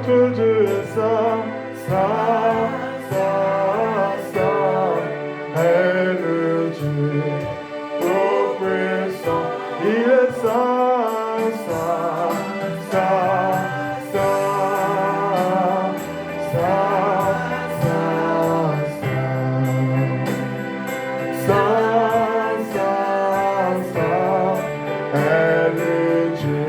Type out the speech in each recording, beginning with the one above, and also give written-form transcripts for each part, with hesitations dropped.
Notre Dieu est saint, saint, saint, saint, est le Dieu tout-puissant. Il est saint, saint, saint, saint, saint, saint, saint, saint, saint, est le Dieu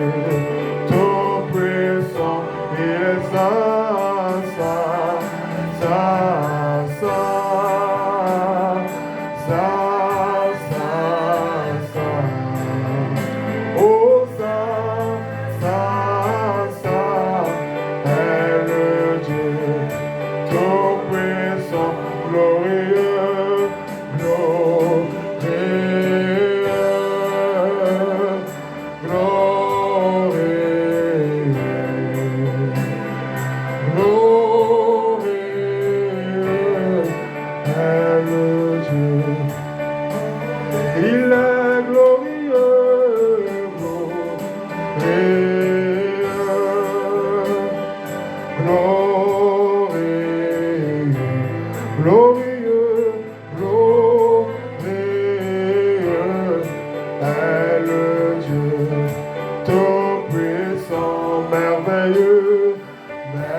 tout-puissant. Il est saint, saint, saint, saint, saint, saint, saint. Oh, saint, saint, saint, est le Dieu tout-puissant, glorieux, glorieux, glorieux, glorieux est le Dieu. Il est glorieux, glorieux, glorieux, glorieux, glorieux est le Dieu tout-puissant, merveilleux, merveilleux,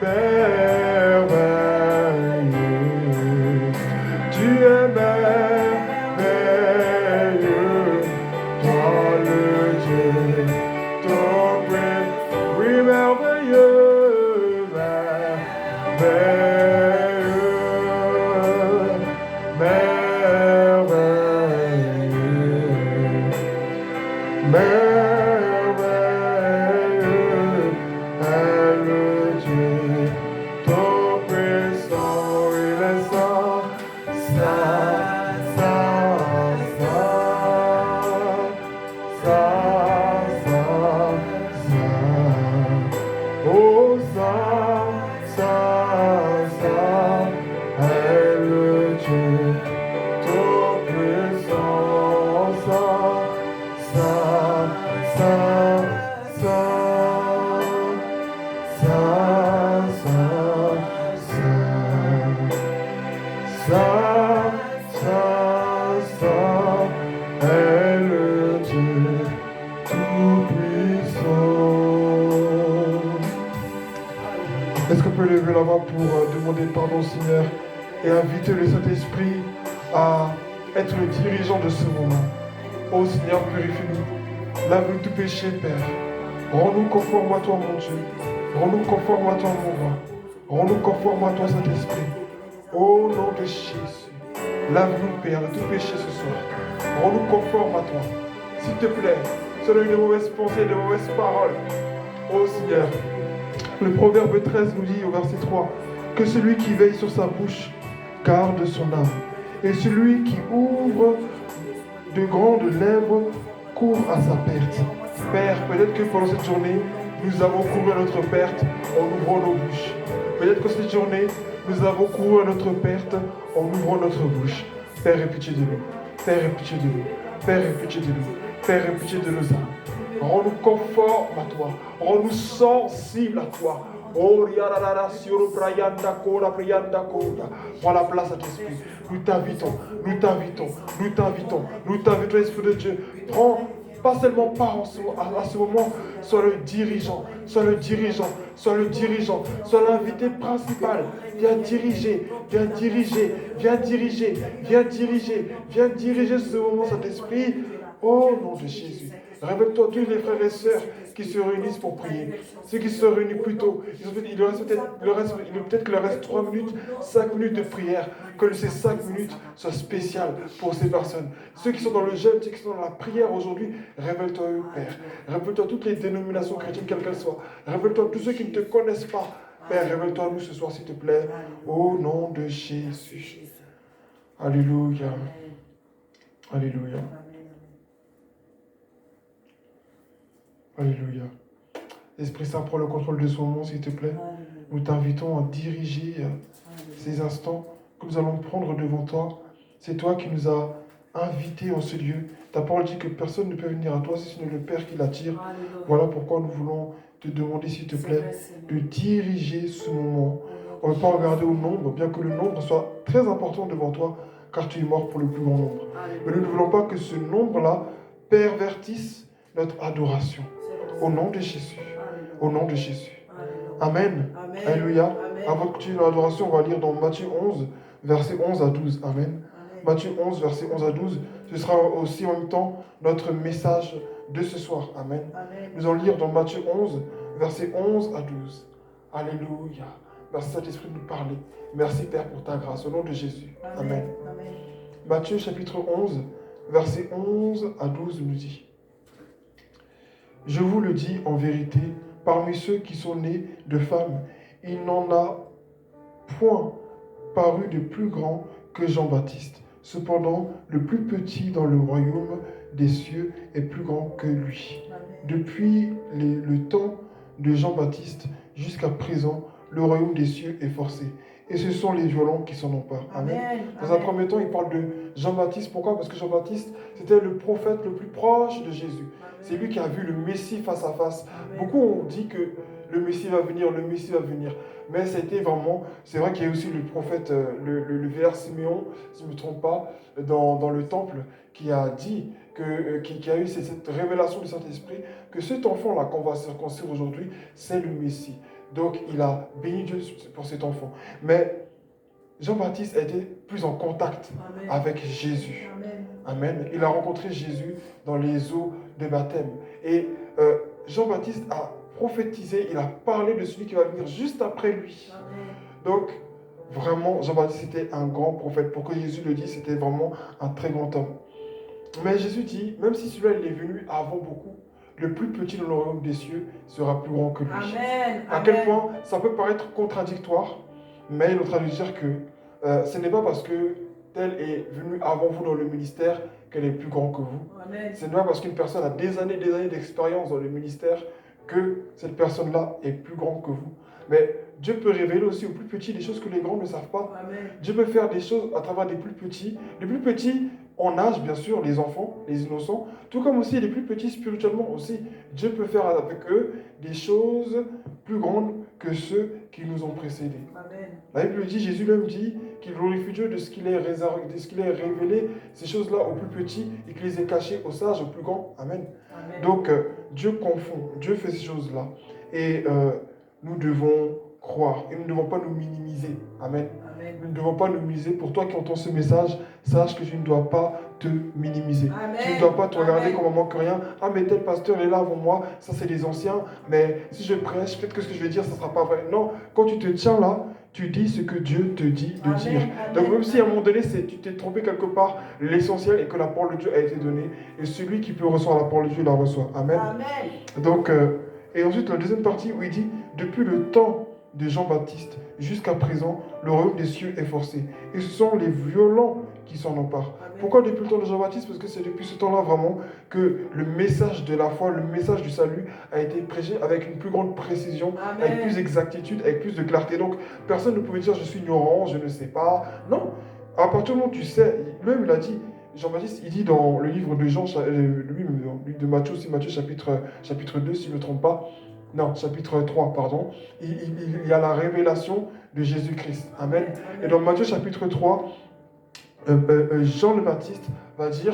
merveilleux. Tu es merveilleux, toi le Dieu tout-puissant. Oui, merveilleux, merveilleux, merveilleux, merveilleux est le Dieu tout-puissant. Il est saint, saint, saint, saint, saint, saint. Oh, saint, saint, saint est le Dieu tout-puissant. Saint, saint, saint, saint, saint, saint, saint, saint, saint est le Dieu tout-puissant. Est-ce qu'on peut lever la main pour demander pardon au Seigneur et inviter le Saint-Esprit à être le dirigeant de ce moment? Ô Seigneur, purifie-nous, lave-nous tout péché, Père. Rends-nous conformes à toi, mon Dieu. Rends-nous conformes à toi, mon roi. Rends-nous conformes à toi, Saint-Esprit. Au nom de Jésus, lave-nous, Père, de tout péché ce soir. Rends-nous conformes à toi. S'il te plaît, selon une mauvaise pensée, de mauvaises paroles. Ô Seigneur, le Proverbe 13 nous dit au verset 3 que celui qui veille sur sa bouche garde son âme. Et celui qui ouvre de grandes lèvres court à sa perte. Père, peut-être que pendant cette journée, nous avons couru à notre perte en ouvrant nos bouches. Peut-être que cette journée, nous avons couru à notre perte en ouvrant notre bouche. Père, aie pitié de nous. Père, aie pitié de nous. Père, aie pitié de nous. Père, aie pitié de nos âmes. Rends-nous conformes à toi. Rends-nous sensibles à toi. Oh, prends la place à ton esprit. Nous t'invitons, nous t'invitons, nous t'invitons, nous t'invitons, Esprit de Dieu. Prends pas seulement part à ce moment, sois le dirigeant, sois le dirigeant, sois le dirigeant, sois l'invité principal. Viens diriger, viens diriger, viens diriger, viens diriger, viens diriger ce moment, Saint-Esprit. Au nom de Jésus. Révèle-toi tous les frères et sœurs qui se réunissent pour prier. Ceux qui se réunissent plus tôt, il leur reste peut-être qu'il leur reste 3 minutes, 5 minutes de prière. Que ces 5 minutes soient spéciales pour ces personnes. Ceux qui sont dans le jeûne, ceux qui sont dans la prière aujourd'hui, révèle-toi eux, Père. Révèle-toi toutes les dénominations chrétiennes, quelles qu'elles soient. Révèle-toi tous ceux qui ne te connaissent pas. Père, révèle-toi nous ce soir, s'il te plaît. Au nom de Jésus. Alléluia. Alléluia. Alléluia. Esprit Saint, prends le contrôle de ce moment, s'il te plaît. Nous t'invitons à diriger ces instants que nous allons prendre devant toi. C'est toi qui nous as invité en ce lieu. Ta parole dit que personne ne peut venir à toi si ce n'est le Père qui l'attire. Alléluia. Voilà pourquoi nous voulons te demander, s'il te C'est plaît, vrai, Seigneur. de diriger ce moment. Au On nom ne de peut pas regarder au Jésus. nombre, bien que le nombre soit très important devant toi, car tu es mort pour le plus grand nombre. Mais nous ne voulons pas que ce nombre-là pervertisse notre adoration. C'est Au vrai. nom de Jésus. Alléluia. Au nom de Jésus. Alléluia. Amen. Amen. Alléluia. Amen. Avant de continuer dans l'adoration, on va lire dans Matthieu 11, versets 11 à 12. Amen. Amen. Matthieu 11, versets 11 à 12. Ce sera aussi en même temps notre message de ce soir. Amen. Amen. Nous allons lire dans Matthieu 11, versets 11 à 12. Alléluia. Merci Saint-Esprit de nous parler. Merci Père pour ta grâce. Au nom de Jésus. Amen. Amen. Matthieu chapitre 11, versets 11 à 12 nous dit: Je vous le dis en vérité, parmi ceux qui sont nés de femmes, il n'en a point paru de plus grand que Jean-Baptiste. Cependant, le plus petit dans le royaume des cieux est plus grand que lui. Amen. Depuis le temps de Jean-Baptiste jusqu'à présent, le royaume des cieux est forcé. Et ce sont les violents qui s'en emparent. Amen. Dans un premier temps, il parle de Jean-Baptiste. Pourquoi? Parce que Jean-Baptiste, c'était le prophète le plus proche de Jésus. C'est lui qui a vu le Messie face à face. Beaucoup ont dit que le Messie va venir, le Messie va venir. Mais c'était vraiment, c'est vrai qu'il y a aussi le prophète, le vieillard Siméon, si je ne me trompe pas, dans le temple, qui a dit, qui a eu cette révélation du Saint-Esprit, que cet enfant-là qu'on va circoncire aujourd'hui, c'est le Messie. Donc il a béni Dieu pour cet enfant. Mais Jean-Baptiste était plus en contact avec Jésus. Amen. Il a rencontré Jésus dans les eaux de baptême. Et Jean-Baptiste a prophétisé, il a parlé de celui qui va venir juste après lui. Amen. Donc, vraiment, Jean-Baptiste était un grand prophète. Pour que Jésus le dise, c'était vraiment un très grand homme. Mais Jésus dit, même si celui-là il est venu avant beaucoup, le plus petit dans le royaume des cieux sera plus grand que lui. Amen. À quel point ça peut paraître contradictoire, mais il est en train de dire que ce n'est pas parce que tel est venu avant vous dans le ministère qu'elle est plus grand que vous. Amen. Ce n'est pas parce qu'une personne a des années d'expérience dans le ministère que cette personne-là est plus grande que vous. Mais Dieu peut révéler aussi aux plus petits des choses que les grands ne savent pas. Amen. Dieu peut faire des choses à travers des plus petits. Les plus petits en âge, bien sûr, les enfants, les innocents, tout comme aussi les plus petits spirituellement aussi. Dieu peut faire avec eux des choses plus grandes que ceux qui nous ont précédés. Amen. La Bible dit, Jésus lui-même dit qu'il glorifie Dieu de ce qu'il est révélé, ces choses-là aux plus petits et qu'il les ait cachées aux sages, aux plus grands. Amen. Amen. Donc, Dieu confond, Dieu fait ces choses-là. Et nous devons croire et nous ne devons pas nous minimiser. Amen. Amen. Nous ne devons pas nous minimiser. Pour toi qui entends ce message, sache que tu ne dois pas te minimiser. Amen. Tu ne dois pas te regarder Amen. comme un manque rien. Ah, mais tel pasteur est là avant moi, ça c'est les anciens. Mais si je prêche, peut-être que ce que je vais dire, ça ne sera pas vrai. Non, quand tu te tiens là, tu dis ce que Dieu te dit de Amen. dire. Amen. Donc même si à un moment donné, tu t'es trompé quelque part, l'essentiel est que la parole de Dieu a été donnée. Et celui qui peut recevoir la parole de Dieu la reçoit. Amen. Amen. Donc, et ensuite, la deuxième partie où il dit, depuis le temps de Jean-Baptiste jusqu'à présent, le royaume des cieux est forcé. Et ce sont les violents qui s'en emparent. Amen. Pourquoi depuis le temps de Jean-Baptiste? Parce que c'est depuis ce temps-là vraiment que le message de la foi, le message du salut a été prêché avec une plus grande précision, Amen. avec plus d'exactitude, avec plus de clarté. Donc, personne ne pouvait dire je suis ignorant, je ne sais pas. Non, à partir du moment où tu sais, lui-même il a dit, Jean-Baptiste, il dit dans le livre de Jean, lui de Matthieu, c'est Matthieu chapitre 2, si je ne me trompe pas, non, chapitre 3, pardon, il y a la révélation de Jésus-Christ. Amen. Amen. Et dans Matthieu chapitre 3, Jean le Baptiste va dire,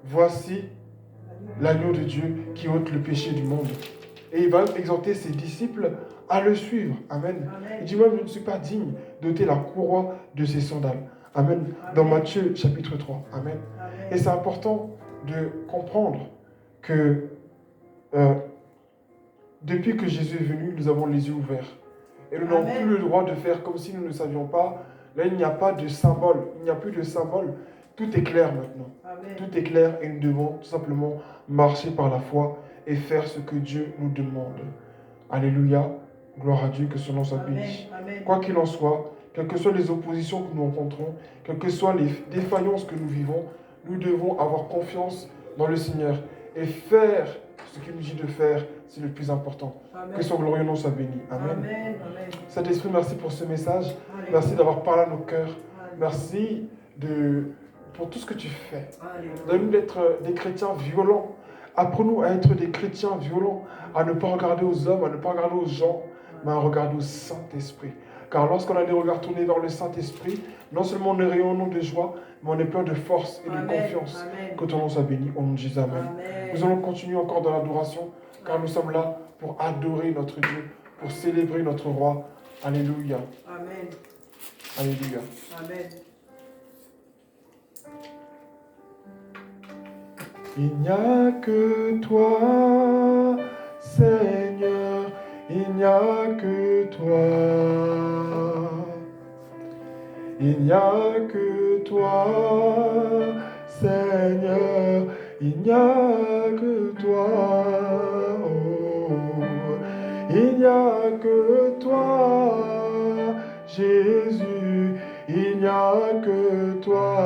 voici l'agneau de Dieu qui ôte le péché du monde. Et il va exhorter ses disciples à le suivre. Amen. Amen. Il dit même, je ne suis pas digne d'ôter la courroie de ses sandales. Amen. Dans Matthieu chapitre 3. Amen. Amen. Et c'est important de comprendre que depuis que Jésus est venu, nous avons les yeux ouverts. Et nous n'avons plus le droit de faire comme si nous ne savions pas. Là, il n'y a pas de symbole. Il n'y a plus de symbole. Tout est clair maintenant. Amen. Tout est clair et nous devons tout simplement marcher par la foi et faire ce que Dieu nous demande. Alléluia. Gloire à Dieu, que son nom soit béni. Amen. Quoi qu'il en soit, quelles que soient les oppositions que nous rencontrons, quelles que soient les défaillances que nous vivons, nous devons avoir confiance dans le Seigneur et faire ce qu'il nous dit de faire, c'est le plus important. Amen. Que son glorieux nom soit béni. Amen. Amen. Amen. Saint-Esprit, merci pour ce message. Alléluia. Merci d'avoir parlé à nos cœurs. Alléluia. Merci de pour tout ce que tu fais. Alléluia. Donne-nous d'être des chrétiens violents. Apprends-nous à être des chrétiens violents, à ne pas regarder aux hommes, à ne pas regarder aux gens, mais à regarder au Saint-Esprit. Car lorsqu'on a des regards tournés vers le Saint-Esprit, non seulement on est rayonnant de joie, mais on est plein de force et de confiance. Que ton nom soit béni au nom de Jésus. Amen. Nous allons continuer encore dans l'adoration, car nous sommes là pour adorer notre Dieu, pour célébrer notre roi. Alléluia. Amen. Alléluia. Amen. Il n'y a que toi, Seigneur, il n'y a que toi. Il n'y a que toi, Seigneur, il n'y a que toi. Oh, il n'y a que toi, Jésus, il n'y a que toi.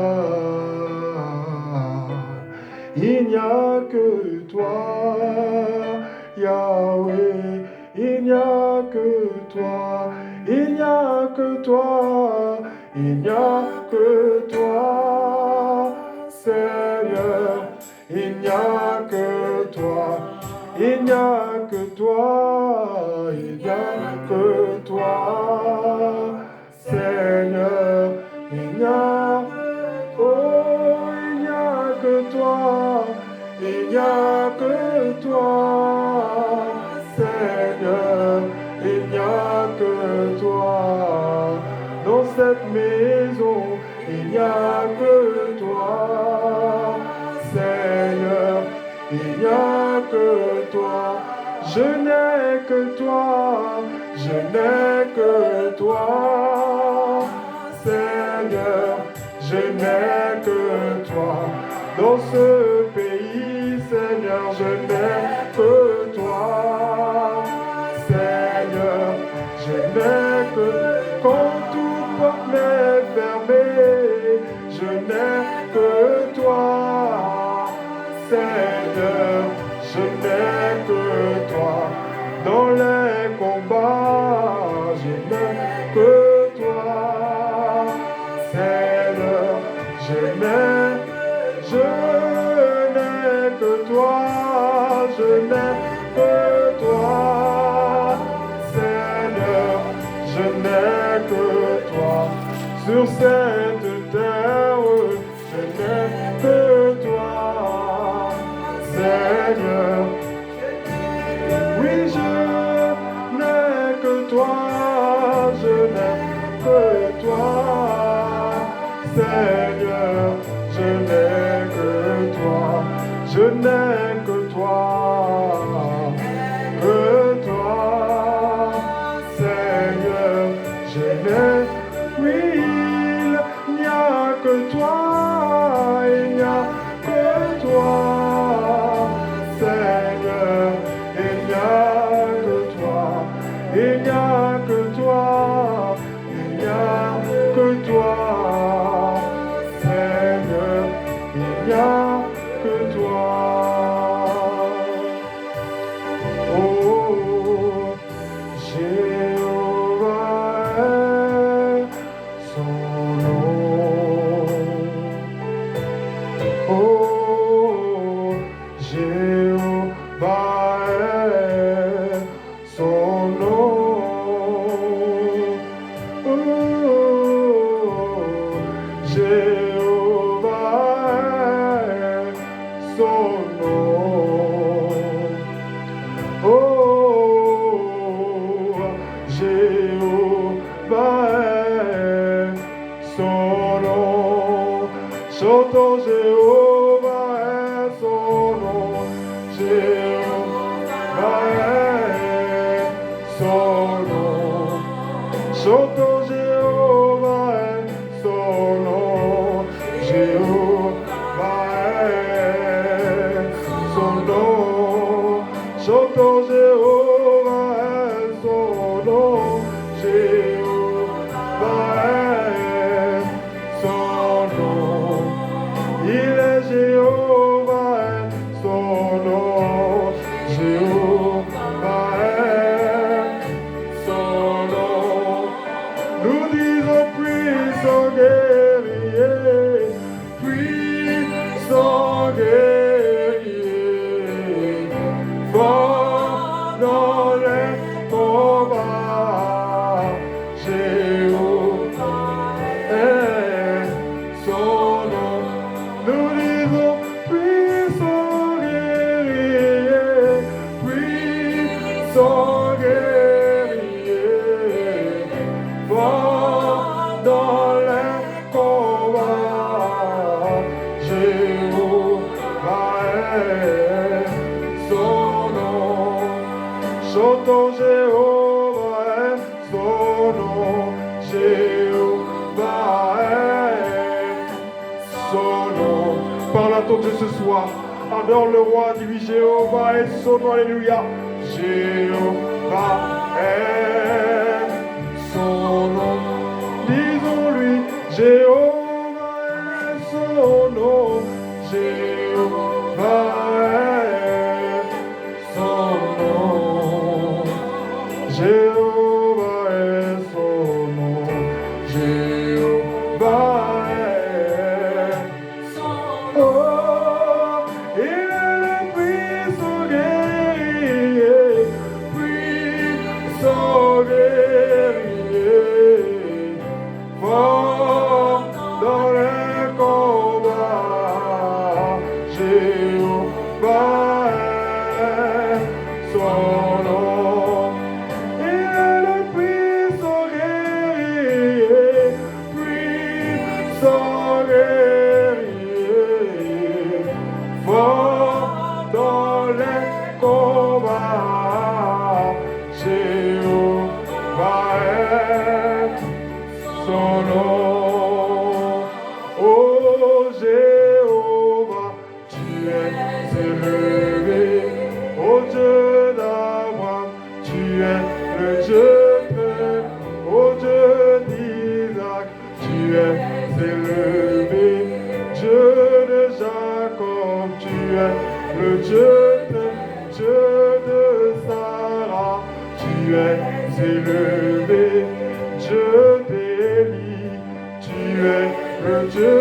Il n'y a que toi, Yahweh, il n'y a que toi, il n'y a que toi, il n'y a que toi, Seigneur, il n'y a que toi, il n'y a que toi, il n'y a que toi, Seigneur, il n'y a oh, il n'y a que toi, il n'y a que toi, Seigneur, il n'y a que toi. Dans cette maison, il n'y a que toi, Seigneur, il n'y a que toi. Je n'ai que toi, je n'ai que toi, Seigneur. Je n'ai que toi dans ce pays, Seigneur, je n'ai que toi, Seigneur, je n'ai que quand toute porte m'est fermée, je n'ai que toi, Seigneur, je n'ai que toi dans les combats, je n'ai que toi, Seigneur. Je n'ai que toi, je n'ai que toi, Seigneur, je n'ai que toi, sur cette terre, je n'ai que toi, Seigneur, oui, je n'ai que toi, je n'ai que toi, Seigneur, je n'ai que toi, je n'ai que toi, Seigneur, je n'ai, oui, il n'y a que toi, il n'y a que toi, Seigneur, il n'y a que toi, il n'y a que toi, il n'y a que toi. Il n'y a que toi. Oh, Jéhovah est son nom. Oh, Jéhovah est son nom. Oh, Jéhovah son nom. Oh, Jéhovah est son nom. Chantons Jéhovah est son nom. Jéhovah est son nom. Chantons Jéhovah est son nom. Jéhovah est son nom. Chantons Jéhovah est son nom. Jéhovah est son nom. Il est Jéhovah est son nom. Jéhovah est son nom. Nous disons puissant guerrier, Chantons Jéhovah est son nom. Jéhovah est son nom. Parle à ton Dieu ce soir. Adore le roi, dis-lui Jéhovah est son nom. Alléluia. Jéhovah est son nom. Disons-lui Jéhovah est son nom. Jéhovah est son nom. Jéhovah est son nom. Jéhovah est son nom. Oh, il est le puissant guerrier, puissant guerrier, fort dans les combats. Jéhovah est son nom. Il est le puissant guerrier, puissant guerrier, fort dans les combats. Jéhovah est son nom. Oh Jéhovah, tu es élevé, ô Dieu d'Abraham, tu es le Dieu très, ô Dieu d'Isaac, tu es élevé, Dieu de Jacob, tu es le Dieu très, Dieu de Sarah, tu es élevé, Dieu d'Élie, tu es le Dieu,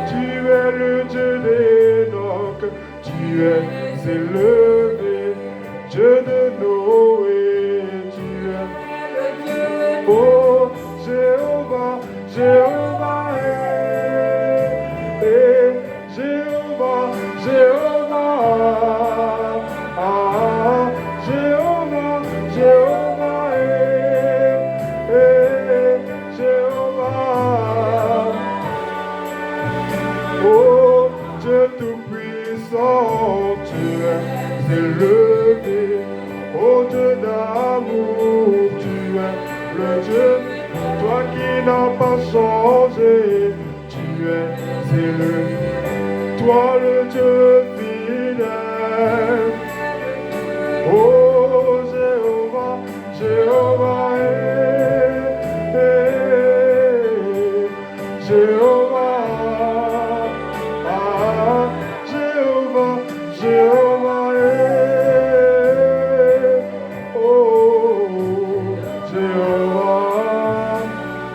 tu es le Dieu d'Enoch, tu es élevé, Dieu de Noé, tu es le Dieu. Oh Jéhovah, Jéhovah est, Jéhovah, Jéhovah, ah, Jéhovah, Jéhovah est, Jéhovah. Oh Dieu tout-puissant, tu es élevé, ô Dieu d'amour, tu es le Dieu, toi qui n'as pas changé, tu es élevé, toi le Dieu fidèle. Oh Jéhovah, Jéhovah est, Jéhovah, ah, Jéhovah, Jéhovah est, oh Jéhovah,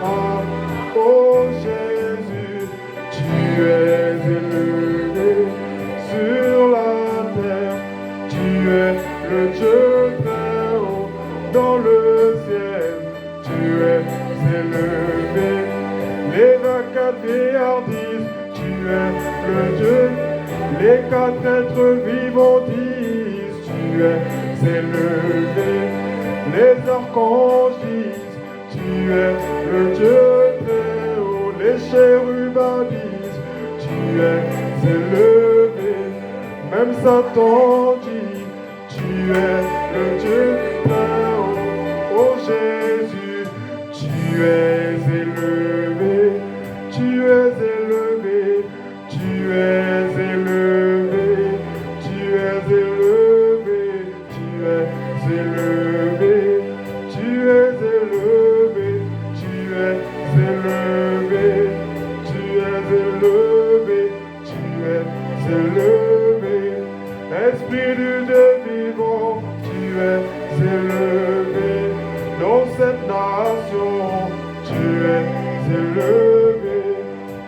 ah, oh Jésus, tu es élevé sur la terre, tu es le Dieu très haut dans le ciel, tu es élevé. Les 24 vieillards disent, tu es le Dieu. Les 4 êtres vivants disent, tu es élevé. Les archanges disent, tu es le Dieu très haut. Les chérubins disent, tu es élevé. Même Satan dit, tu es le Dieu très haut. Oh Jésus, tu es élevé, tu es élevé, tu es élevé, tu es élevé, tu es élevé, tu es élevé, tu es élevé, tu es élevé, tu es élevé. Esprit du Dieu vivant, tu es élevé. Dans cette nation, tu es élevé.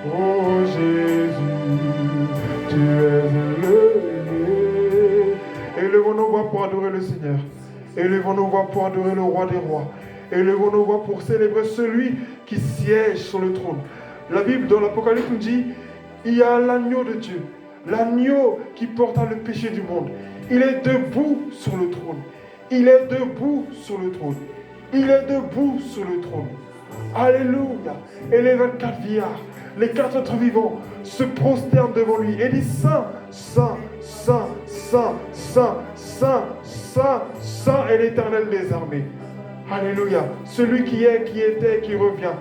Oh Jésus, tu es élevé. Élevons nos voix pour adorer le Seigneur. Élevons nos voix pour adorer le roi des rois. Élevons nos voix pour célébrer celui qui siège sur le trône. La Bible, dans l'Apocalypse, nous dit, il y a l'agneau de Dieu. L'agneau qui porta le péché du monde. Il est debout sur le trône. Il est debout sur le trône. Il est debout sur le trône. Alléluia. Et les 24 vieillards, les 4 êtres vivants, se prosternent devant lui et disent, Saint, Saint, Saint, Saint, Saint, Saint. Saint, Saint, Saint est l'Éternel des armées. Alléluia. Celui qui est, qui était, qui revient.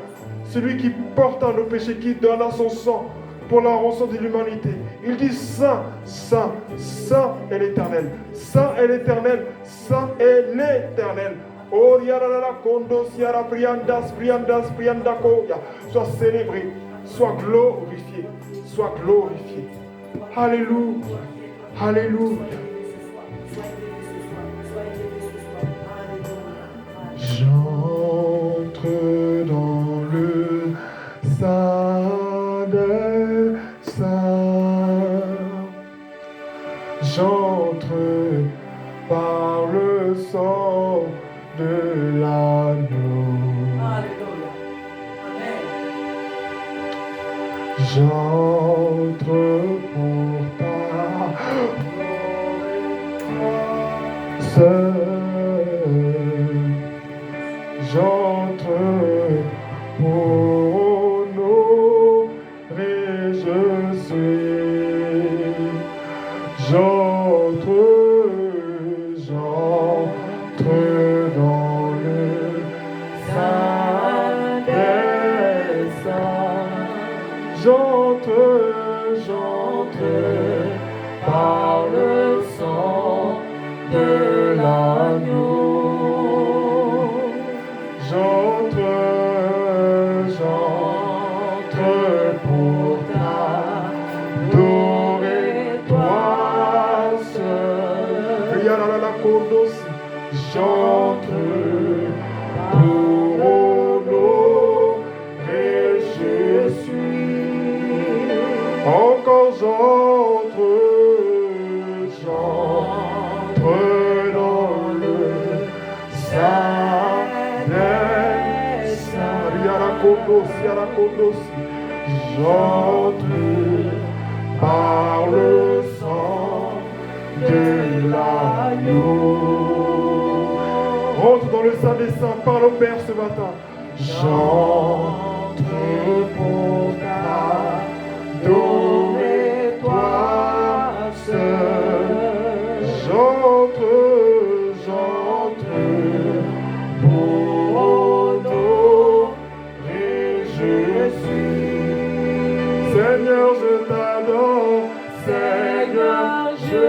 Celui qui porte à nos péchés, qui donna son sang pour la rançon de l'humanité. Il dit Saint, Saint, Saint est l'Éternel. Saint est l'Éternel, Saint est l'Éternel. Oh, yarala, kondos, yara, priandas, priandas, priandako. Sois célébré, sois glorifié, sois glorifié. Alléluia, alléluia. J'entre dans le Saint des Saints. J'entre par le sang de l'agneau. J'entre pour ta seul. J'entre pour honorer Jésus. J'entre dans le Saint des Saints. J'entre par le sang de l'agneau. J'entre pour t'adorer, toi seul. J'entre pour honorer Jésus. Encore j'entre dans le Saint des Saints. J'entre par le sang de l'agneau. Rentre dans le Saint des Saints, parle au Père ce matin. J'entre pour t'adorer, toi seul. J'entre pour honorer Jésus. Seigneur, je t'adore. Seigneur, je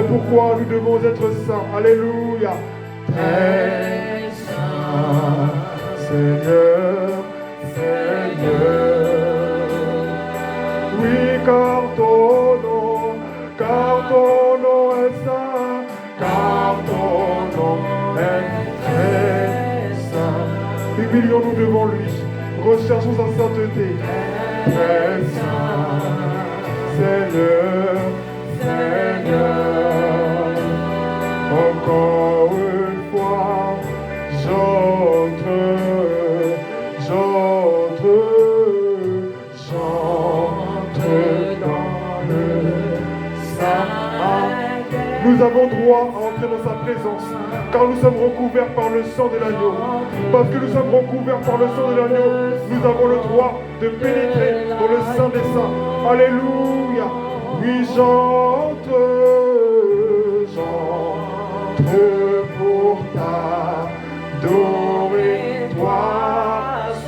pourquoi nous devons être saints. Alléluia. Très saint, Seigneur, Seigneur. Oui, car ton nom est saint, car ton nom est très saint. Humilions-nous devant lui, recherchons sa sainteté. Très saint, Seigneur, Seigneur, encore une fois, j'entre dans le Saint. Nous avons droit à entrer dans sa présence, car nous sommes recouverts par le sang de l'agneau. Parce que nous sommes recouverts par le sang de l'agneau, nous avons le droit de pénétrer dans le Saint des Saints. Alléluia. Oui, j'entre pour t'adorer, toi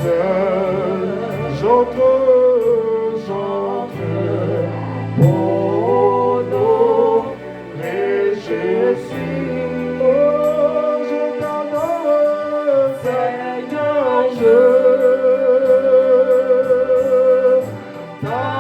seul. J'entre pour honorer Jésus. Oh, je t'adore, Seigneur, je t'adore.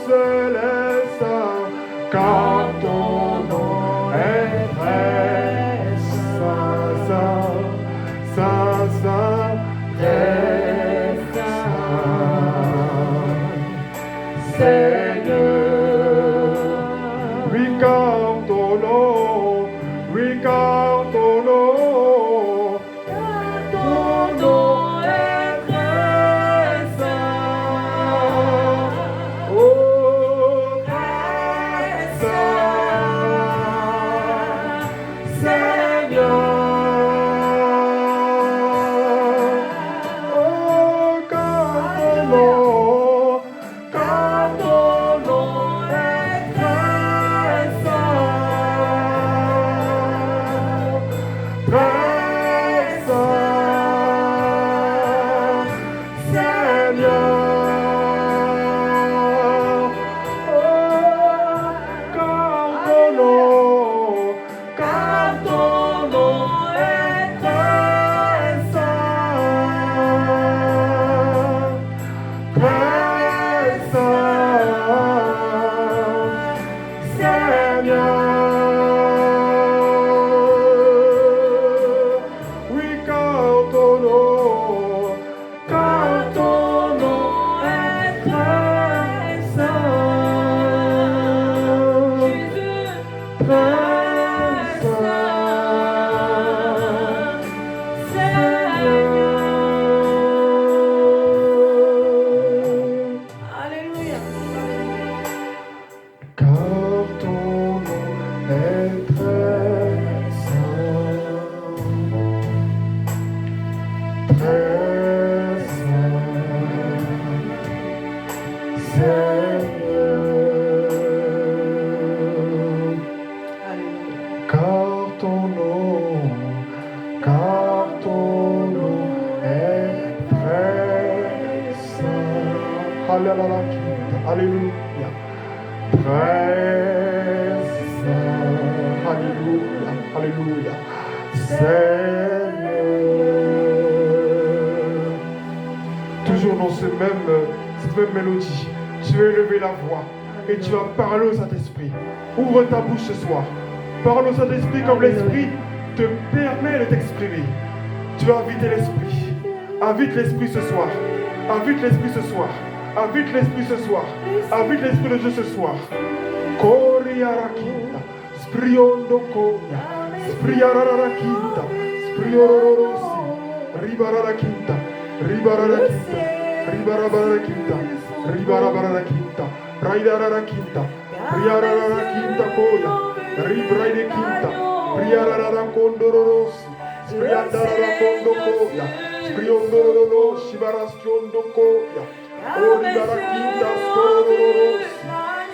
seul est saint, car ton nom est très saint, saint, saint, saint, très saint. Seigneur, oui, car ton nom, oui, car ton nom, est très saint. Oh, très saint, Seigneur. Oh, car ton nom est très saint, très saint, Seigneur. Oh, car ton nom est très saint, très saint, Seigneur. Oui, car ton nom est très saint, très Alléluia. car ton nom est très saint, très saint, Seigneur. Alléluia. Car ton nom est très saint. Alléluia. Alléluia. Très saint. Alléluia. Alléluia. Seigneur. Toujours dans cette même mélodie, tu vas élever la voix et tu vas parler au Saint-Esprit. Ouvre ta bouche ce soir. Parle au Saint-Esprit comme l'Esprit te permet de t'exprimer. Tu vas inviter l'Esprit. Invite l'Esprit ce soir. Invite l'Esprit ce soir. Invite l'Esprit ce soir. Invite l'Esprit de Dieu ce soir. Koriarakinta. Spriondoko. Spriararakinta. Spriororosi. Ribararakinta. Ribararakinta. Ribarabarakinta. Ribarabarakinta. Raidarakinta. Priararakinta koya. Ribraide quinta, Priarara condorosi, Spriandara condocoia, Spriondoro, Shibarastiondocoia, Oribara quinta, Scororosi,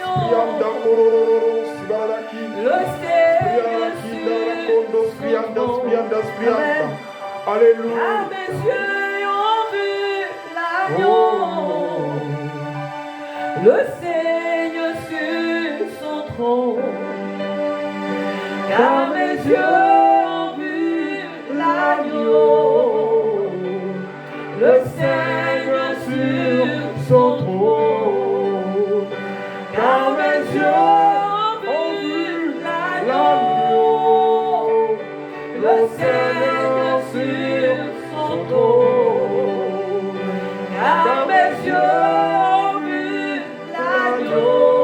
Sprianda cororosi, Baraquinta, Spriara quinta, Racondo, Sprianda, Sprianda, Sprianda. Alléluia. Mes yeux ont vu l'agneau, le Seigneur sur son trône. Car mes yeux ont vu l'agneau, le Seigneur sur son trône. Car mes yeux ont vu l'agneau, le Seigneur sur son trône. Car mes yeux ont vu l'agneau.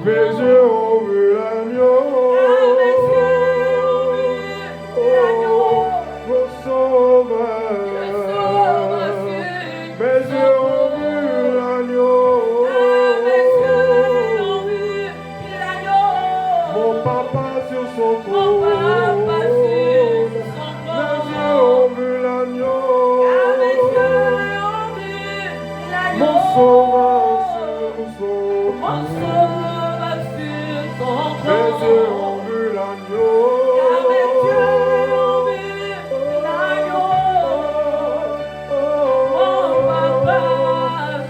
Mes yeux ont vu l'agneau. sauveur sur son mon trône. sauveur sur son Mes yeux ont trône. vu l'agneau. Car mes yeux ont vu l'agneau. Mon papa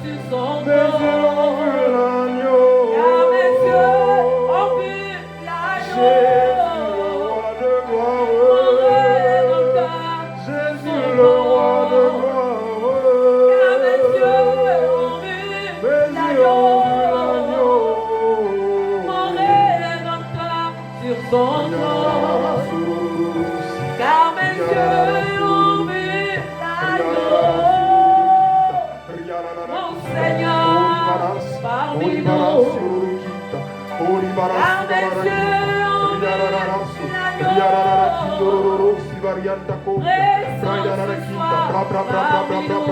sur son Mes yeux ont vu trône. l'agneau. Car mes yeux ont vu Jésus, le l'agneau. roi de Mon gloire. rédempteur. Jésus, le roi de gloire. Car mes yeux ont vu Mes yeux ont vu l'agneau. Mon l'agneau. rédempteur sur son trône. Car mes yeux ont vu l'agneau. Mon Seigneur parmi nous. Car mes yeux ont vu l'agneau. Présent ce soir parmi nous.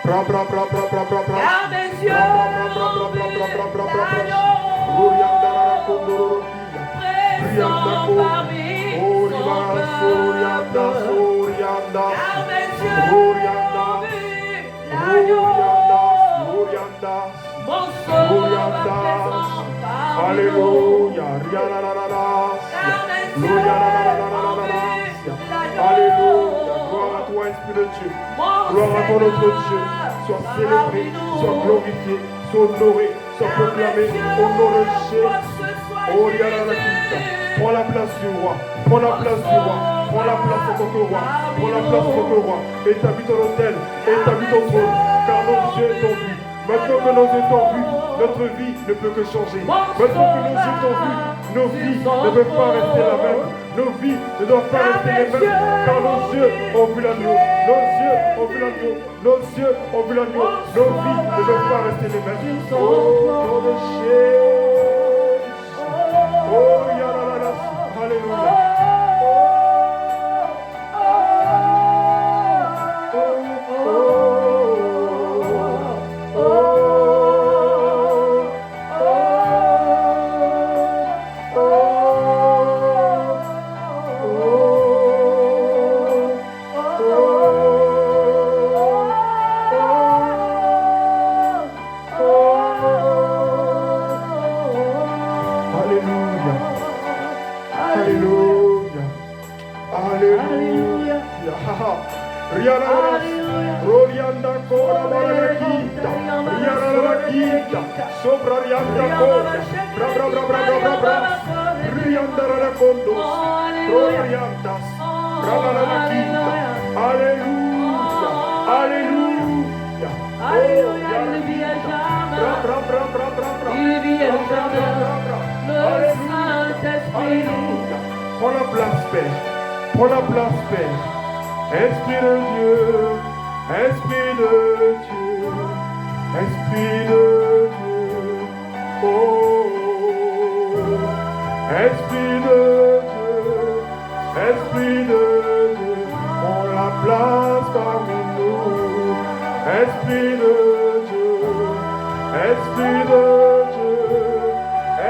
Car mes yeux ont vu l'agneau. Présent parmi son peuple. Car mes yeux ont vu l'agneau. Mon sauveur présent parmi nous. Alléluia. Car mes yeux ont vu Alléluia. l'agneau. Gloire à toi, Esprit de Dieu. Mon Gloire à toi, notre Dieu. Seigneur Sois parmi célébré, nous. sois glorifié, sois honoré, sois Car proclamé mes yeux au nom de voient Jésus. ce soir Oh, Yana Kita. Prends la place du roi. Prends la place du roi. Prends la place en tant que roi. Prends la place en tant que roi. Établis ton hôtel. Établis ton trône. Car nos yeux t'ont vu. Maintenant que nos yeux t'ont vu, notre vie ne peut que changer. Maintenant que nos yeux t'ont vu, nos vies ne peuvent pas rester la même. Nos vies ne doivent pas rester les mêmes. Car nos yeux ont vu l'agneau. Nos yeux ont vu l'agneau. Nos yeux ont vu l'agneau. Nos vies ne peuvent pas rester les mêmes. Oh, nom de Jésus. Oh, Yana. Alléluia. Prends la place, Père. Prends la place, Père. Esprit de Dieu. Esprit de Dieu. Esprit de Dieu. Oh. Esprit de Dieu. Esprit de Dieu. Prends la place parmi nous. Esprit de Dieu. Esprit de Dieu.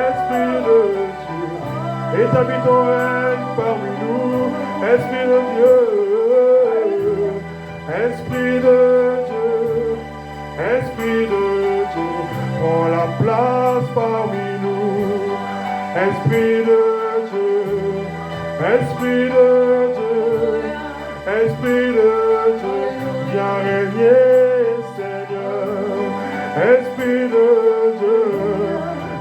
Esprit de Dieu. Établis ton règne parmi nous, Esprit de Dieu, Esprit de Dieu, Esprit de Dieu, prends la place parmi nous, Esprit de Dieu, Esprit de Dieu, Esprit de Dieu, viens régner, Seigneur, Esprit de Dieu,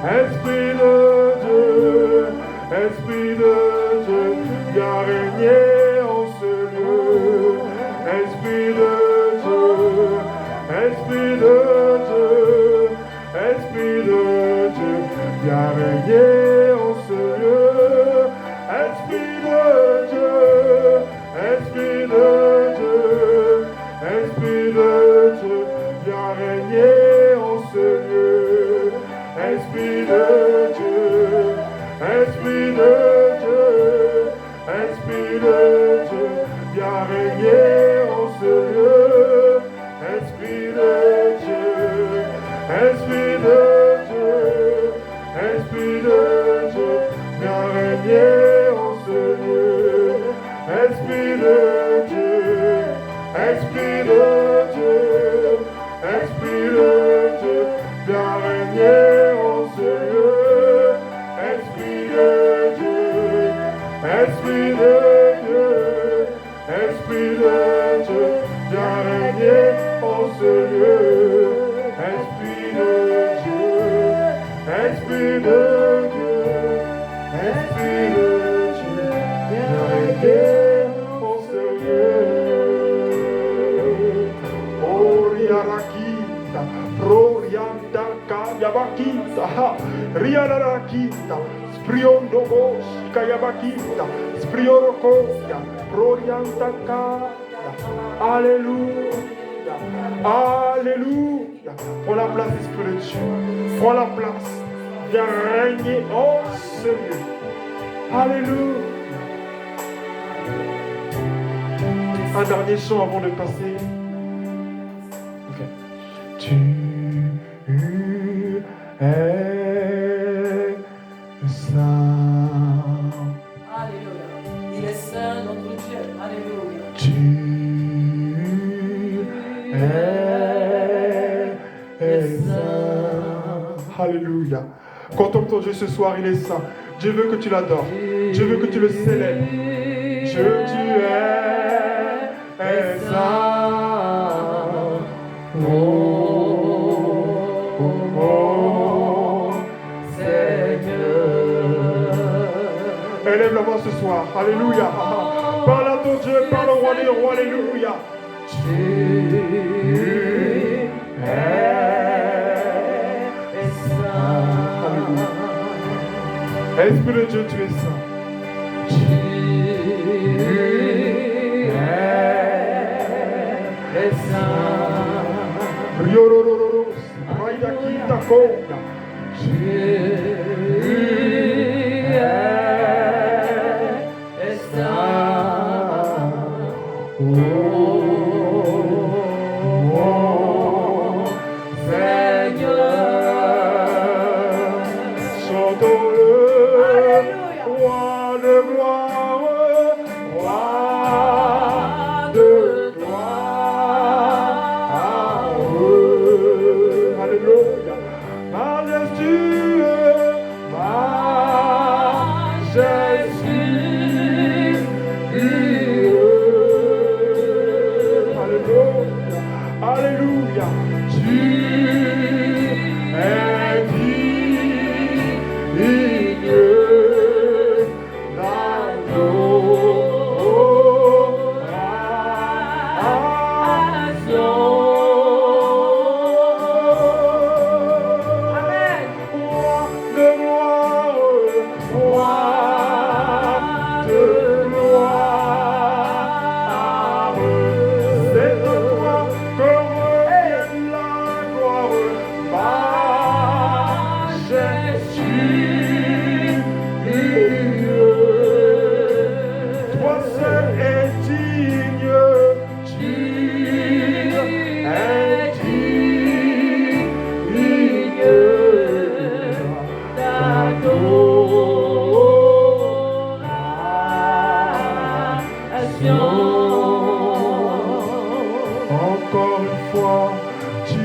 Esprit de Dieu. Esprit de Dieu, viens régner en ce lieu. Esprit de Dieu, Esprit de Dieu, Esprit de Dieu, viens régner en ce lieu. Esprit de Dieu, Esprit de Dieu, Esprit de Dieu, viens régner en ce lieu. Esprit de Dieu. Esprit de Dieu, Esprit de Dieu, viens régner en ce lieu. Esprit de Dieu, Riararakita, Roriandaka Yabakita, Riararakita, Spriondobos, Kayabakita, Spriorokoya, Roriandaka. Alléluia. Alléluia. Prends la place, Esprit de Dieu. Prends la place. Viens régner en ce lieu. Alléluia. Un dernier chant avant de passer. Okay. Tu es saint. Alléluia. Il est saint, notre Dieu. Alléluia. Tu es saint. Alléluia. Contemple ton Dieu ce soir, il est saint. Dieu veut que tu l'adores. Dieu veut que tu le célèbres. Dieu, tu es saint. Oh, oh, oh, Seigneur. Élève la voix ce soir. Alléluia. Parle à ton Dieu, parle au roi des rois. Alléluia. Tu es saint. Esprit de Dieu, tu es saint. Tu es saint. Riorororos, Raidakita Koga. Tu es saint. Oh, oh, Seigneur. Chantons-le. Roi de gloire, roi de gloire. Alléluia. Majestueux, majestueux. Alléluia. Alléluia. Tu es digne. Encore une fois, tu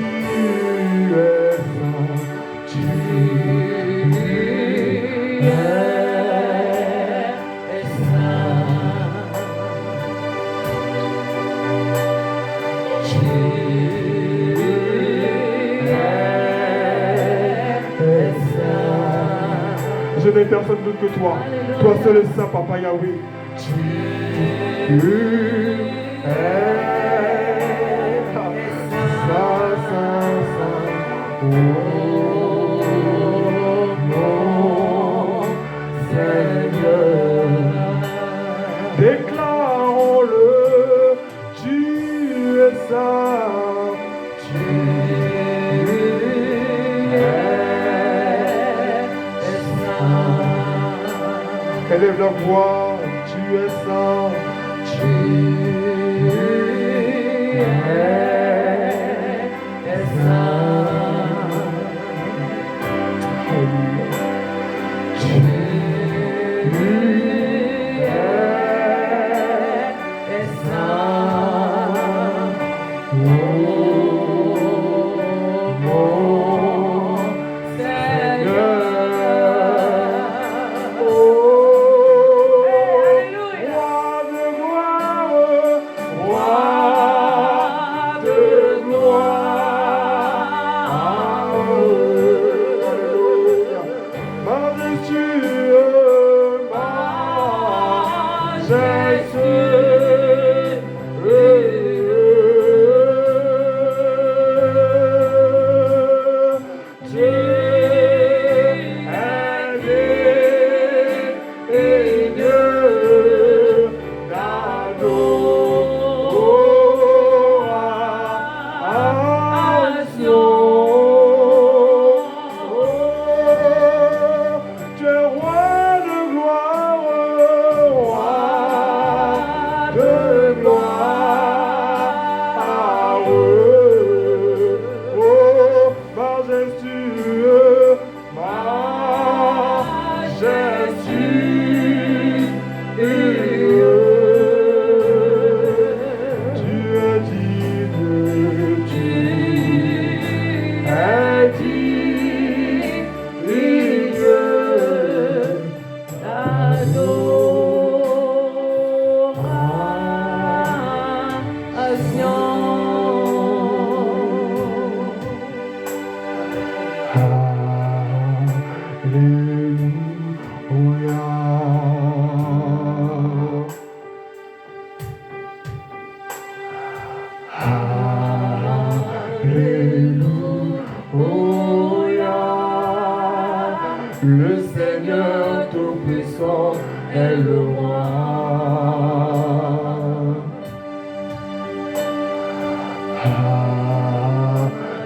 es saint, tu es saint. Tu es saint. Je n'ai personne d'autre que toi. Toi seul est saint, Papa Yahweh. Tu es oh, mon Seigneur, déclarons-le, tu es saint, tu es saint. Élève la voix, tu es saint, tu es saint.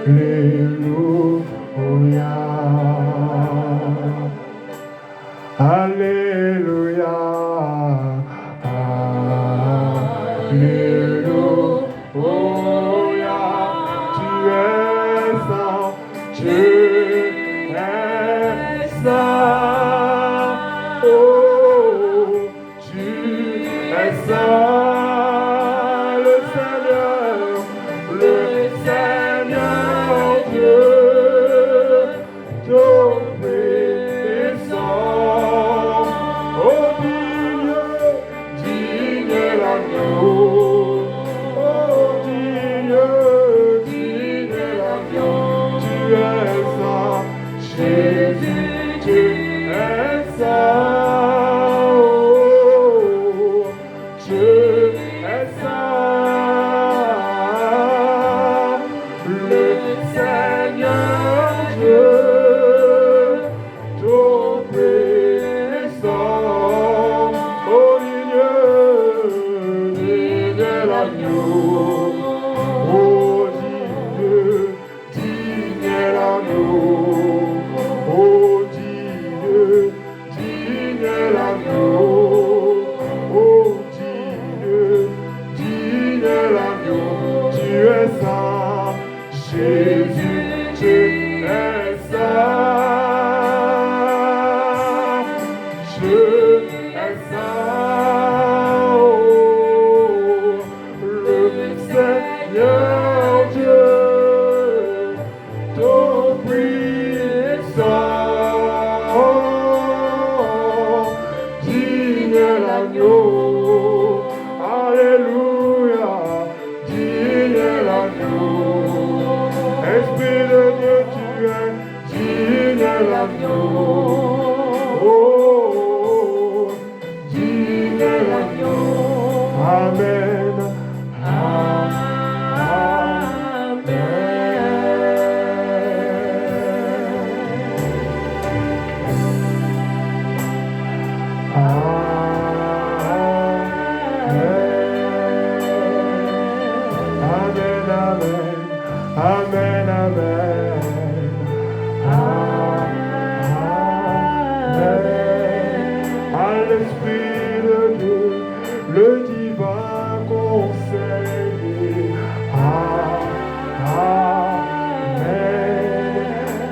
Alléluia. Alléluia. Tu es saint. Tu es saint. Oh, tu es saint. Le Seigneur Dieu. Ton puissant. Oh, digne l'agneau. Oh, digne l'agneau. Tu es saint, Jésus, tu es saint. Oh, tu es saint. Le Seigneur Dieu. Jésus, tu es saint. Je es saint. Oh, le Seigneur Dieu, ton puissant, digne l'agneau. Alléluia, digne l'agneau. Esprit de Dieu, tu es digne l'agneau. Oh, digne l'agneau. Amen. Amen. Amen, amen. Amen. À l'Esprit de Dieu, le divin conseil. Amen.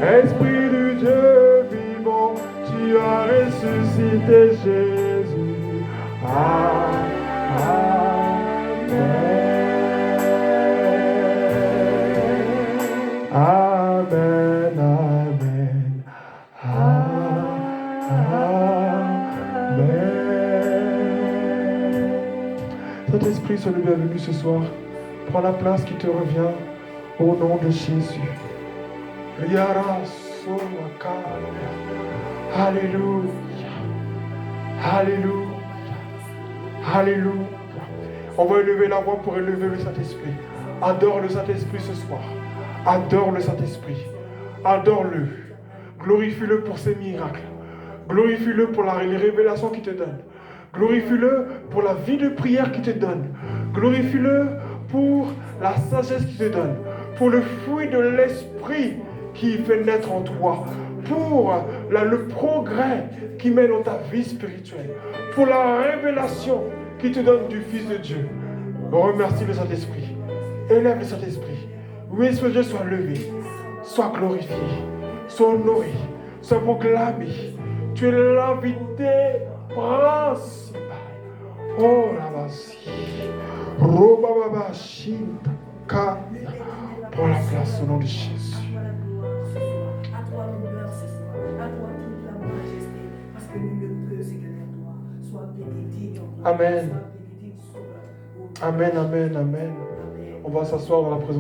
Esprit du Dieu vivant, tu as ressuscité Jésus. Amen, amen, amen. Saint-Esprit, sois le bienvenu ce soir. Prends la place qui te revient au nom de Jésus. Alléluia. Alléluia. Alléluia. On va élever la voix pour élever le Saint-Esprit. Adore le Saint-Esprit ce soir. Adore le Saint-Esprit. Adore-le. Glorifie-le pour ses miracles. Glorifie-le pour les révélations qu'il te donne. Glorifie-le pour la vie de prière qu'il te donne. Glorifie-le pour la sagesse qu'il te donne. Pour le fruit de l'Esprit qui fait naître en toi. Pour le progrès qui mène dans ta vie spirituelle. Pour la révélation qui te donne du Fils de Dieu. Remercie le Saint-Esprit. Élève le Saint-Esprit. Oui, ce Dieu soit levé, soit glorifié, soit honoré, soit proclamé. Tu es l'invité principal. Oh la basi. Robababa Shinta Ka. Prends la place au nom de Jésus. À toi l'honneur ce soir, à toi toute la majesté, parce que nous ne peut c'est que toi. Sois béni. Amen. Amen, amen, amen. On va s'asseoir dans la présence